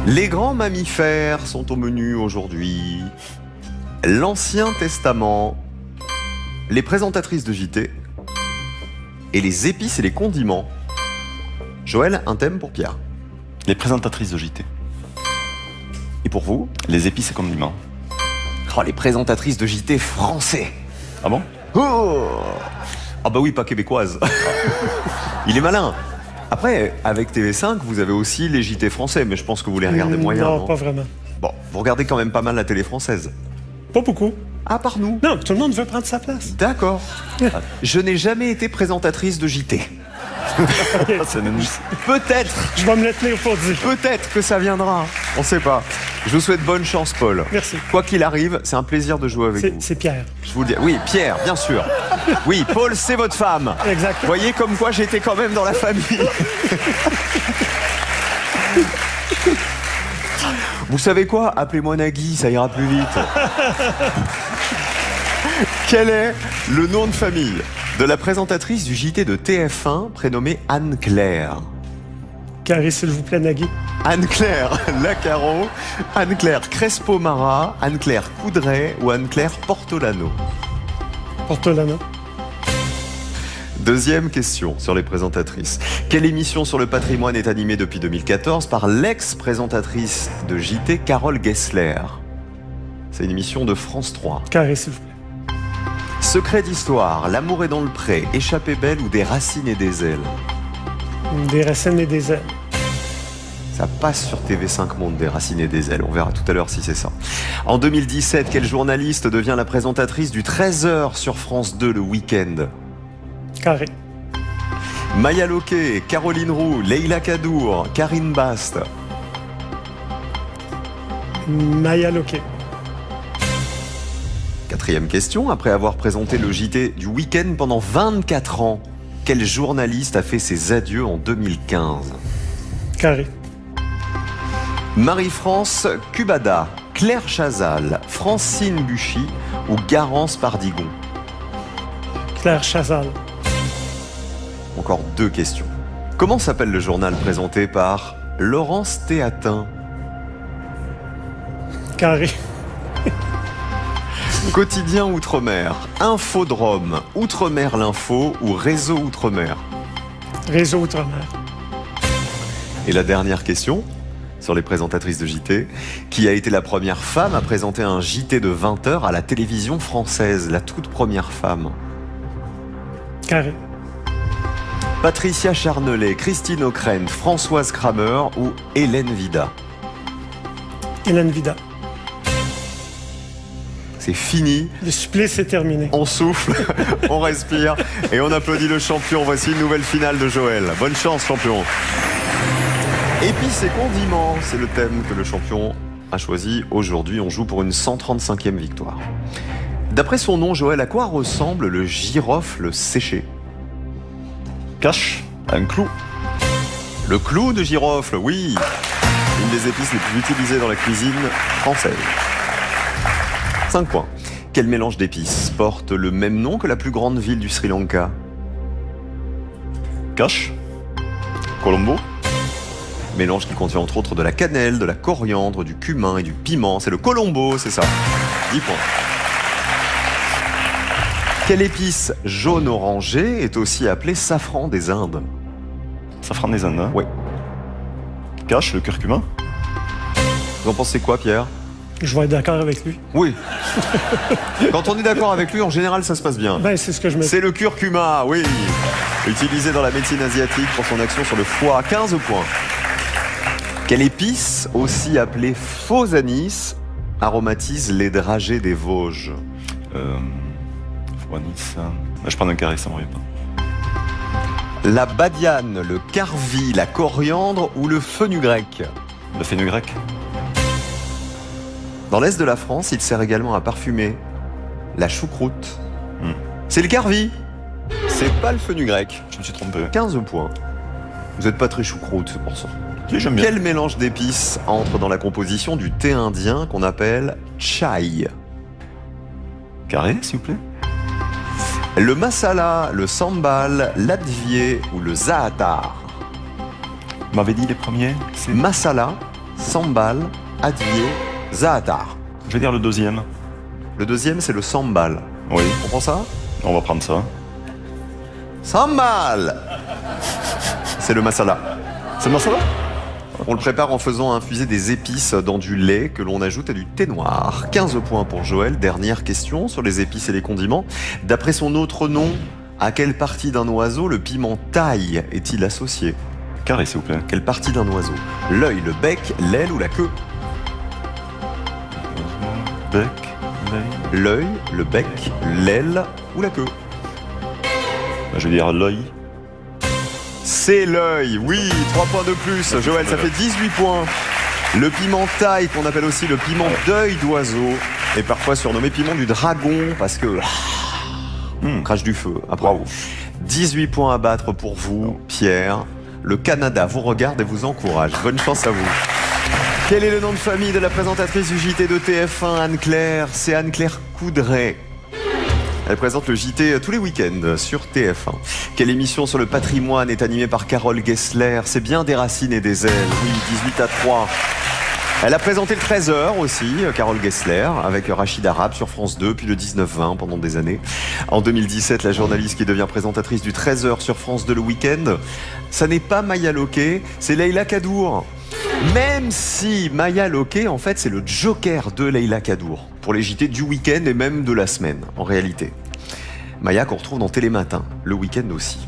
Les grands mammifères sont au menu aujourd'hui. L'Ancien Testament, les présentatrices de JT et les épices et les condiments. Joël, un thème pour Pierre. Les présentatrices de JT. Et pour vous? Les épices et condiments. Oh, les présentatrices de JT français. Ah bon? Oh, ah bah oui, pas québécoise. Il est malin. Après, avec TV5, vous avez aussi les JT français, mais je pense que vous les regardez moyen. Non, pas vraiment. Bon, vous regardez quand même pas mal la télé française. Pas beaucoup. À part nous. Non, tout le monde veut prendre sa place. D'accord. Je n'ai jamais été présentatrice de JT. Peut-être. Je vais me le tenir pour dire. Peut-être que ça viendra. On sait pas. Je vous souhaite bonne chance, Paul. Merci. Quoi qu'il arrive, c'est un plaisir de jouer avec vous. C'est Pierre. Je vous le dis. Oui, Pierre, bien sûr. Oui, Paul, c'est votre femme. Exact. Vous voyez comme quoi j'étais quand même dans la famille. Vous savez quoi? Appelez-moi Nagui, ça ira plus vite. Quel est le nom de famille de la présentatrice du JT de TF1 prénommée Anne-Claire? Carré, s'il vous plaît, Nagui. Anne-Claire Lacaro, Anne-Claire Crespo-Mara, Anne-Claire Coudray ou Anne-Claire Portolano? Portolano. Deuxième question sur les présentatrices. Quelle émission sur le patrimoine est animée depuis 2014 par l'ex-présentatrice de JT Carole Gessler? C'est une émission de France 3. Carré, s'il vous plaît. Secret d'histoire, L'amour est dans le pré, Échappée belle ou Des racines et des ailes? Des racines et des ailes. Ça passe sur TV5 Monde, Des racines et des ailes. On verra tout à l'heure si c'est ça. En 2017, quelle journaliste devient la présentatrice du 13h sur France 2 le week-end? Carré. Maya Loquet, Caroline Roux, Leïla Kadour, Karine Bast. Maya Loquet. Quatrième question, après avoir présenté le JT du week-end pendant 24 ans, quel journaliste a fait ses adieux en 2015? Carré. Marie-France Cubada, Claire Chazal, Francine Buchy ou Garance Pardigon? Claire Chazal. Encore deux questions. Comment s'appelle le journal présenté par Laurence Théatin? Carré. Quotidien Outre-mer, Infodrome, Outre-mer l'Info ou Réseau Outre-mer? Réseau Outre-mer. Et la dernière question sur les présentatrices de JT. Qui a été la première femme à présenter un JT de 20h à la télévision française? La toute première femme. Carré. Patricia Charnelet, Christine Ockrent, Françoise Kramer ou Hélène Vida? Hélène Vida. C'est fini. Le supplice est terminé. On souffle, on respire et on applaudit le champion. Voici une nouvelle finale de Joël. Bonne chance, champion. Épices et condiments, c'est le thème que le champion a choisi. Aujourd'hui, on joue pour une 135e victoire. D'après son nom, Joël, à quoi ressemble le girofle séché? Cache un clou. Le clou de girofle, oui. Une des épices les plus utilisées dans la cuisine française. 5 points. Quel mélange d'épices porte le même nom que la plus grande ville du Sri Lanka? Cache. Colombo. Mélange qui contient entre autres de la cannelle, de la coriandre, du cumin et du piment. C'est le Colombo, c'est ça. 10 points. Quelle épice jaune orangée est aussi appelée safran des Indes? Safran des Indes. Hein? Oui. Cache le curcuma. Vous en pensez quoi, Pierre? Je vais être d'accord avec lui. Oui. Quand on est d'accord avec lui, en général, ça se passe bien. Ben, c'est ce que je me dis. C'est le curcuma, oui. Utilisé dans la médecine asiatique pour son action sur le foie. 15 points. Quelle épice, aussi appelée faux anis, aromatise les dragées des Vosges? Faux anis. Je prends un carré, ça me revient pas. La badiane, le carvi, la coriandre ou le fenugrec? Le fenugrec. Dans l'est de la France, il sert également à parfumer la choucroute. C'est le carvi. C'est pas le fenugrec. Je me suis trompé. 15 points. Vous n'êtes pas très choucroute, c'est pour ça. Oui, j'aime bien. Quel mélange d'épices entre dans la composition du thé indien qu'on appelle chai? Carré, s'il vous plaît. Le masala, le sambal, l'advier ou le zaatar? Vous m'avez dit les premiers? Masala, Sambal, Adier, Zaatar. Je vais dire le deuxième. Le deuxième, c'est le Sambal. Oui, On prend ça? on va prendre ça. Sambal! C'est le masala. C'est le masala? On le prépare en faisant infuser des épices dans du lait que l'on ajoute à du thé noir. 15 points pour Joël. Dernière question sur les épices et les condiments. D'après son autre nom, à quelle partie d'un oiseau le piment taille est-il associé? Carré, s'il vous plaît. Quelle partie d'un oiseau? L'œil, le bec, l'aile ou la queue? Bec, l'œil. L'œil, le bec, l'aile ou la queue? Je vais dire l'œil. C'est l'œil, oui, 3 points de plus. Joël, ça fait 18 points. Le piment taille, qu'on appelle aussi le piment d'œil d'oiseau, est parfois surnommé piment du dragon parce que on crache du feu. Après, Bravo. 18 points à battre pour vous, Pierre. Le Canada vous regarde et vous encourage. Bonne chance à vous. Quel est le nom de famille de la présentatrice du JT de TF1, Anne-Claire? C'est Anne-Claire Coudray. Elle présente le JT tous les week-ends sur TF1. Quelle émission sur le patrimoine est animée par Carole Gessler? C'est bien des racines et des ailes. Oui, 18-3. Elle a présenté le 13h aussi, Carole Gessler, avec Rachid Arabe sur France 2, puis le 19-20 pendant des années. En 2017, la journaliste qui devient présentatrice du 13h sur France 2 le week-end, ça n'est pas Maya Loquet, c'est Leïla Kadour. Même si Maya Loquet, en fait, c'est le joker de Leïla Kadour pour les JT du week-end et même de la semaine, en réalité. Maya qu'on retrouve dans Télématin, le week-end aussi.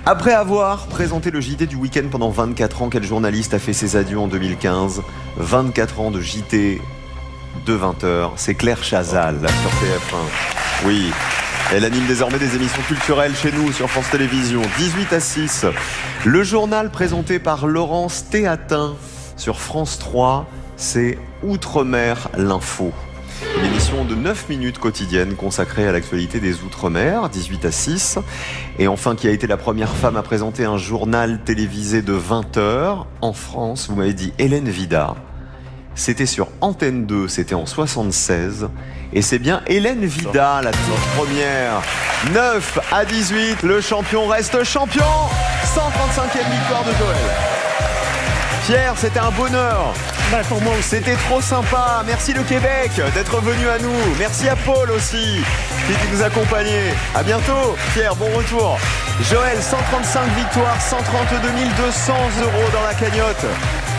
Après avoir présenté le JT du week-end pendant 24 ans, quel journaliste a fait ses adieux en 2015? 24 ans de JT de 20h, c'est Claire Chazal là, sur TF1. Oui, elle anime désormais des émissions culturelles chez nous sur France Télévisions. 18-6, le journal présenté par Laurence Théatin sur France 3, c'est Outre-mer l'info. Une émission de 9 minutes quotidienne consacrée à l'actualité des Outre-mer, 18-6. Et enfin, qui a été la première femme à présenter un journal télévisé de 20h en France? Vous m'avez dit Hélène Vidar. C'était sur Antenne 2, c'était en 76. Et c'est bien Hélène Vidar, la toute première. 9-18, le champion reste champion. 135e victoire de Joël. Pierre, c'était un bonheur. Pour moi aussi. C'était trop sympa. Merci le Québec d'être venu à nous. Merci à Paul aussi qui nous accompagnait. À bientôt. Pierre, bon retour. Joël, 135 victoires, 132 200 € dans la cagnotte.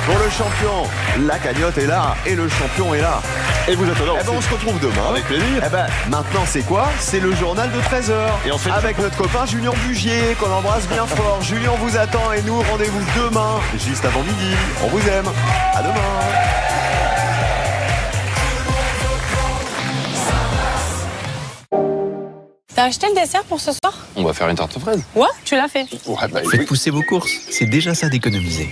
Pour le champion, la cagnotte est là et le champion est là. Et vous êtes là Eh ben, on se retrouve demain. Avec plaisir. Eh ben, maintenant, c'est quoi? C'est le journal de 13h. Et on fait avec notre copain Julien Bugier, qu'on embrasse bien fort. Julien vous attend et nous, rendez-vous demain, juste avant midi. On vous aime. À demain. T'as acheté le dessert pour ce soir? On va faire une tarte aux fraises. Ouais, tu l'as fait. Ouais, bah, Faites pousser vos courses, c'est déjà ça d'économiser.